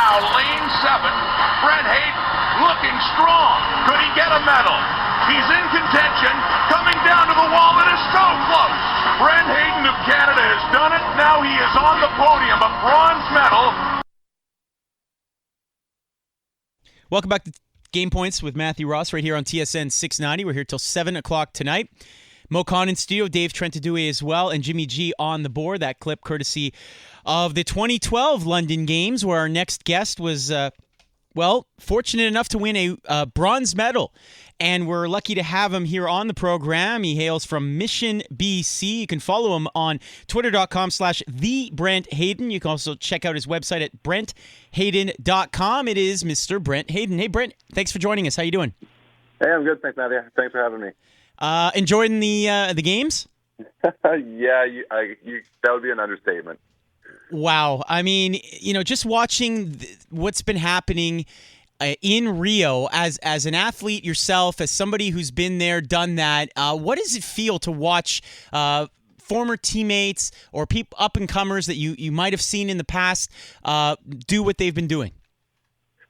now, lane 7, Brent Hayden looking strong. Could he get a medal? He's in contention, coming down to the wall. It is so close. Brent Hayden of Canada has done it. Now he is on the podium, a bronze medal. Welcome back to Game Points with Matthew Ross right here on TSN 690. We're here till 7 o'clock tonight. Mo Khan in studio, Dave Trentadue as well, and Jimmy G on the board. That clip courtesy of the 2012 London Games, where our next guest was, fortunate enough to win a bronze medal. And we're lucky to have him here on the program. He hails from Mission, BC. You can follow him on twitter.com/TheBrentHayden. You can also check out his website at BrentHayden.com. It is Mr. Brent Hayden. Hey, Brent, thanks for joining us. How you doing? Hey, I'm good. Thanks, Matthew. Thanks for having me. Enjoying the games? Yeah, that would be an understatement. Wow. I mean, just watching what's been happening in Rio as an athlete yourself, as somebody who's been there, done that, what does it feel to watch former teammates or people up-and-comers that you might have seen in the past do what they've been doing?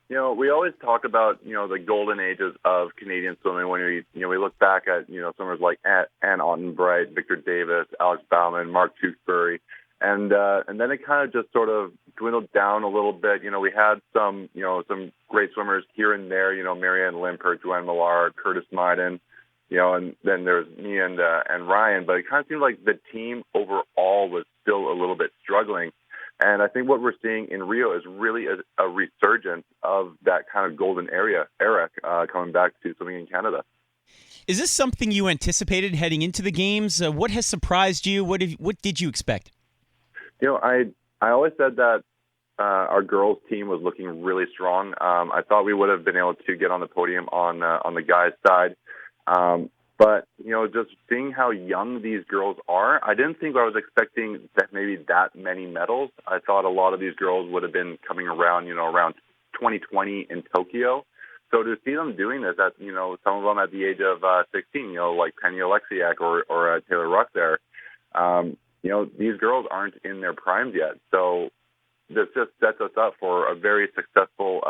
We always talk about, the golden ages of Canadian swimming when we look back at, swimmers like Anne Ottenbright, Victor Davis, Alex Bauman, Mark Tewksbury, and then it kind of just sort of dwindled down a little bit. We had some great swimmers here and there, Marianne Limpert, Joanne Millar, Curtis Myden, and then there's me and Ryan, but it kind of seemed like the team overall was still a little bit struggling. And I think what we're seeing in Rio is really a resurgence of that kind of golden era coming back to swimming in Canada. Is this something you anticipated heading into the games? What has surprised you? What did you expect? I always said that our girls' team was looking really strong. I thought we would have been able to get on the podium on the guys' side. But, just seeing how young these girls are, I didn't think I was expecting that many medals. I thought a lot of these girls would have been coming around 2020 in Tokyo. So to see them doing this at, some of them at the age of 16, like Penny Oleksiak or Taylor Ruck there, these girls aren't in their primes yet. So this just sets us up for a very successful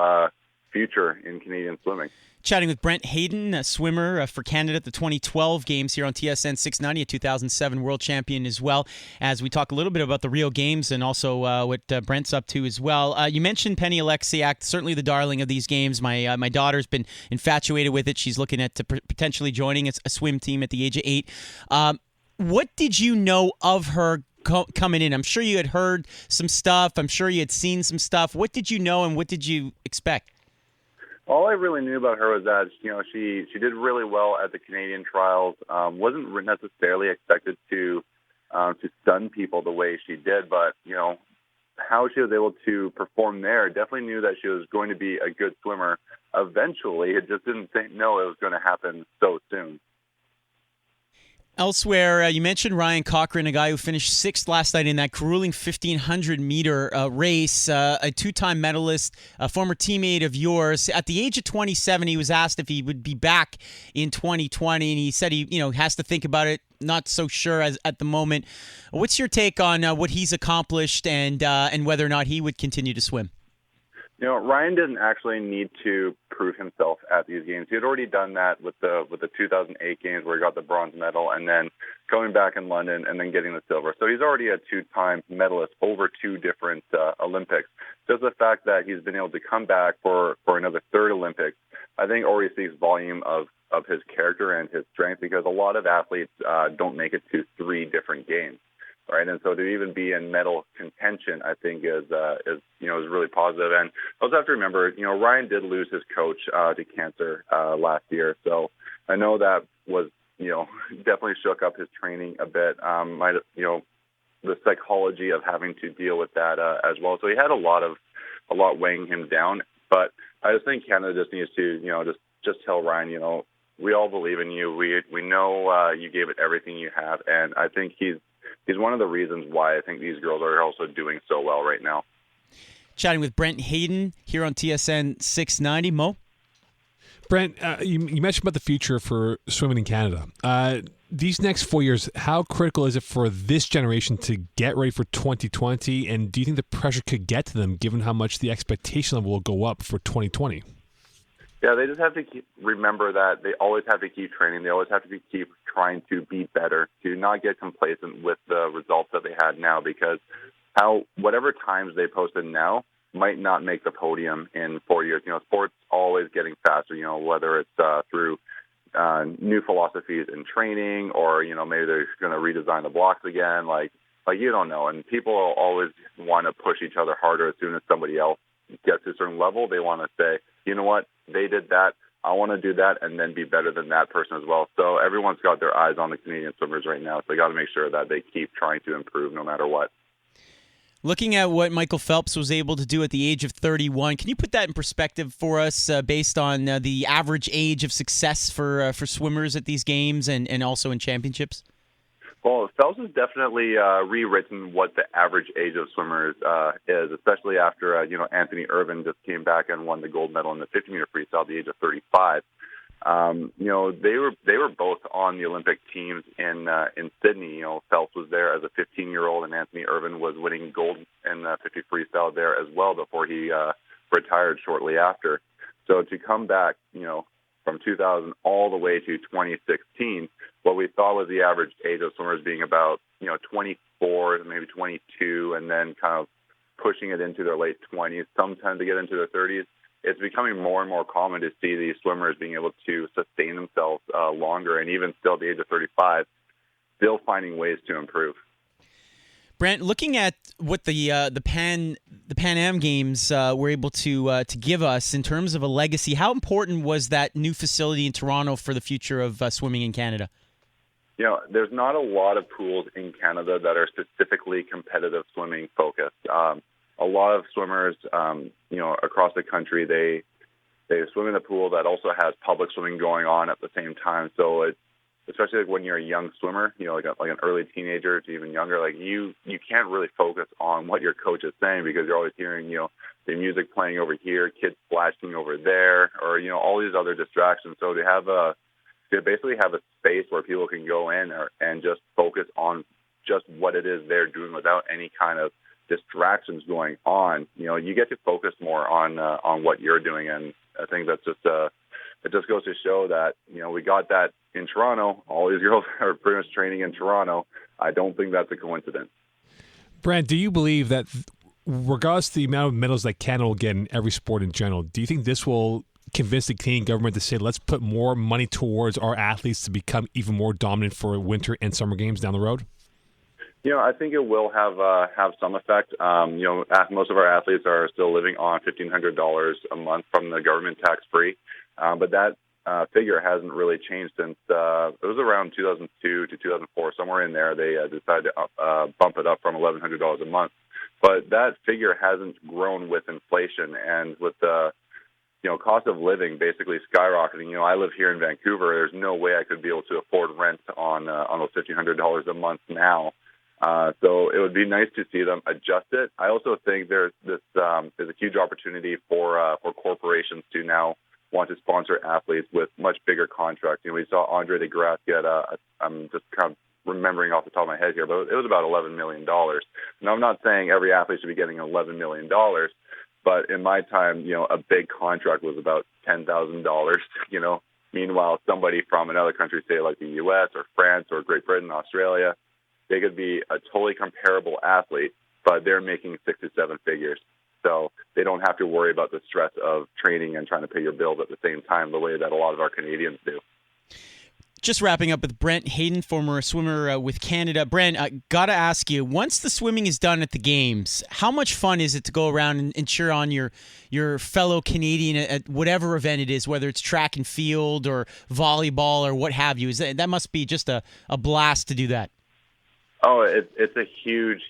future in Canadian swimming. Chatting with Brent Hayden, a swimmer for Canada at the 2012 Games here on TSN 690, a 2007 world champion as well, as we talk a little bit about the Rio Games and also what Brent's up to as well. You mentioned Penny Oleksiak, certainly the darling of these games. My daughter's been infatuated with it. She's looking at potentially joining a swim team at the age of 8. What did you know of her coming in? I'm sure you had heard some stuff. I'm sure you had seen some stuff. What did you know and what did you expect? All I really knew about her was that, she did really well at the Canadian trials. Wasn't necessarily expected to stun people the way she did, but, how she was able to perform there, definitely knew that she was going to be a good swimmer eventually. It just didn't know it was going to happen so soon. Elsewhere, you mentioned Ryan Cochran, a guy who finished 6th last night in that grueling 1,500-meter race, a two-time medalist, a former teammate of yours. At the age of 27, he was asked if he would be back in 2020, and he said he has to think about it, not so sure at the moment. What's your take on what he's accomplished and whether or not he would continue to swim? Ryan didn't actually need to prove himself at these games. He had already done that with the 2008 games where he got the bronze medal and then going back in London and then getting the silver. So he's already a two-time medalist over 2 different Olympics. Just the fact that he's been able to come back for another 3rd Olympics, I think already speaks volume of his character and his strength, because a lot of athletes don't make it to 3 different games. Right, and so to even be in medal contention, I think is really positive. And also have to remember, Ryan did lose his coach to cancer last year, so I know that was definitely shook up his training a bit. The psychology of having to deal with that as well. So he had a lot weighing him down. But I just think Canada just needs to just tell Ryan, we all believe in you. We know you gave it everything you have, and I think he's one of the reasons why I think these girls are also doing so well right now. Chatting with Brent Hayden here on TSN 690. Mo? Brent, you mentioned about the future for swimming in Canada. these next 4 years, how critical is it for this generation to get ready for 2020? And do you think the pressure could get to them given how much the expectation level will go up for 2020? Yeah, they just have to remember that they always have to keep training. They always have to keep trying to be better, to not get complacent with the results that they had now, because whatever times they posted now might not make the podium in 4 years. Sports always getting faster, whether it's through new philosophies in training, or, maybe they're going to redesign the blocks again. Like you don't know. And people always want to push each other harder. As soon as somebody else gets to a certain level, they want to say, you know what, they did that, I want to do that, and then be better than that person as well. So everyone's got their eyes on the Canadian swimmers right now. So they got to make sure that they keep trying to improve no matter what. Looking at what Michael Phelps was able to do at the age of 31, can you put that in perspective for us based on the average age of success for swimmers at these games and also in championships? Well, Phelps has definitely rewritten what the average age of swimmers is, especially after Anthony Irvin just came back and won the gold medal in the 50-meter freestyle at the age of 35. They were both on the Olympic teams in Sydney. Phelps was there as a 15-year-old, and Anthony Irvin was winning gold in the 50 freestyle there as well before he retired shortly after. So to come back, from 2000 all the way to 2016, what we thought was the average age of swimmers being about 24, maybe 22, and then kind of pushing it into their late 20s, sometimes to get into their 30s. It's becoming more and more common to see these swimmers being able to sustain themselves longer, and even still at the age of 35, still finding ways to improve. Brent, looking at what the Pan Am Games were able to give us in terms of a legacy, how important was that new facility in Toronto for the future of swimming in Canada? There's not a lot of pools in Canada that are specifically competitive swimming focused. A lot of swimmers, across the country, they swim in a pool that also has public swimming going on at the same time. So it's, especially when you're a young swimmer, like an early teenager to even younger, you can't really focus on what your coach is saying, because you're always hearing, the music playing over here, kids splashing over there, or, all these other distractions. So to basically have a space where people can go in and just focus on just what it is they're doing without any kind of distractions going on, you get to focus more on what you're doing. And I think that's just it just goes to show that we got that in Toronto. All these girls are pretty much training in Toronto. I don't think that's a coincidence. Brent, do you believe that regardless of the amount of medals that Canada will get in every sport in general, do you think this will convince the Canadian government to say, let's put more money towards our athletes to become even more dominant for winter and summer games down the road? I think it will have some effect. Most of our athletes are still living on $1,500 a month from the government tax-free, but that figure hasn't really changed since it was around 2002 to 2004, somewhere in there. They decided to bump it up from $1,100 a month, but that figure hasn't grown with inflation and with the cost of living basically skyrocketing. I live here in Vancouver. There's no way I could be able to afford rent on those $1,500 a month now. So it would be nice to see them adjust it. I also think there's a huge opportunity for corporations to now want to sponsor athletes with much bigger contracts. We saw Andre de Grasse get I'm just kind of remembering off the top of my head here, but it was about $11 million. Now, I'm not saying every athlete should be getting $11 million, but in my time, a big contract was about $10,000. Meanwhile, somebody from another country, say like the U.S. or France or Great Britain, Australia, they could be a totally comparable athlete, but they're making 6 to 7 figures. So they don't have to worry about the stress of training and trying to pay your bills at the same time the way that a lot of our Canadians do. Just wrapping up with Brent Hayden, former swimmer with Canada. Brent, got to ask you, once the swimming is done at the Games, how much fun is it to go around and cheer on your fellow Canadian at whatever event it is, whether it's track and field or volleyball or what have you? That must be just a blast to do that. Oh, it's a huge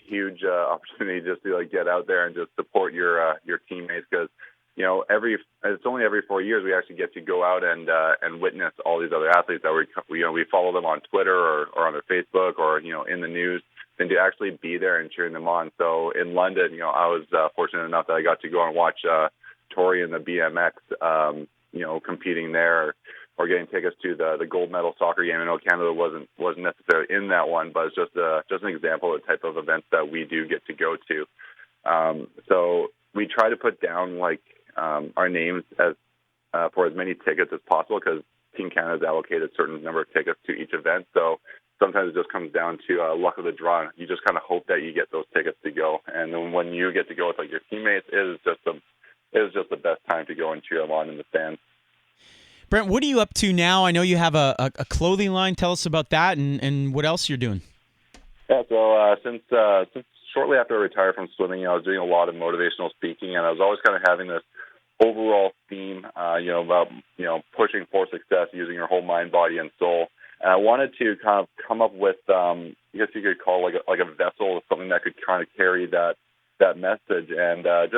opportunity just to get out there and just support your teammates, because it's only every 4 years we actually get to go out and witness all these other athletes that we follow them on Twitter or on their Facebook or in the news, and to actually be there and cheering them on. So in London, I was fortunate enough that I got to go and watch Tori in the BMX, competing there. or getting tickets to the gold medal soccer game. I know Canada wasn't necessarily in that one, but it's just an example of the type of events that we do get to go to. So we try to put down our names as for as many tickets as possible, because Team Canada has allocated a certain number of tickets to each event. So sometimes it just comes down to luck of the draw. You just kind of hope that you get those tickets to go, and then when you get to go with your teammates, it is just the best time to go and cheer them on in the stands. Brent, what are you up to now? I know you have a clothing line. Tell us about that and what else you're doing. Yeah, so since shortly after I retired from swimming, I was doing a lot of motivational speaking, and I was always kind of having this overall theme, about pushing for success using your whole mind, body, and soul. And I wanted to kind of come up with, I guess you could call like a vessel, something that could kind of carry that message. And I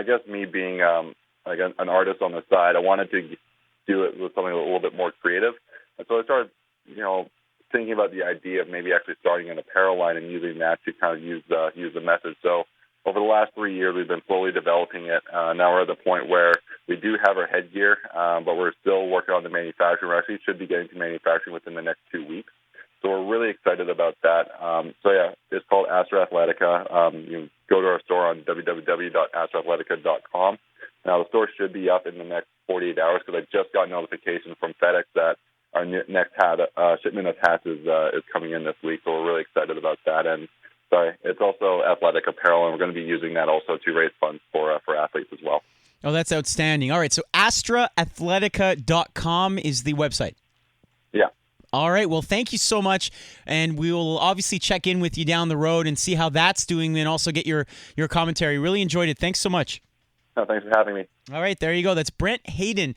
guess me being an artist on the side, I wanted to do it with something a little bit more creative. And so I started, thinking about the idea of maybe actually starting an apparel line and using that to kind of use the message. So over the last 3 years, we've been slowly developing it. Now we're at the point where we do have our headgear, but we're still working on the manufacturing. We actually should be getting to manufacturing within the next 2 weeks. So we're really excited about that. It's called Astra Athletica. You can go to our store on www.astraathletica.com. Now, the store should be up in the next 48 hours, because I just got notification from FedEx that our next shipment of hats is coming in this week. So we're really excited about that. And it's also athletic apparel, and we're going to be using that also to raise funds for athletes as well. Oh, that's outstanding. All right, so astraathletica.com is the website. Yeah. All right, well, thank you so much, and we will obviously check in with you down the road and see how that's doing, and also get your commentary. Really enjoyed it. Thanks so much. No, thanks for having me. All right, there you go. That's Brent Hayden.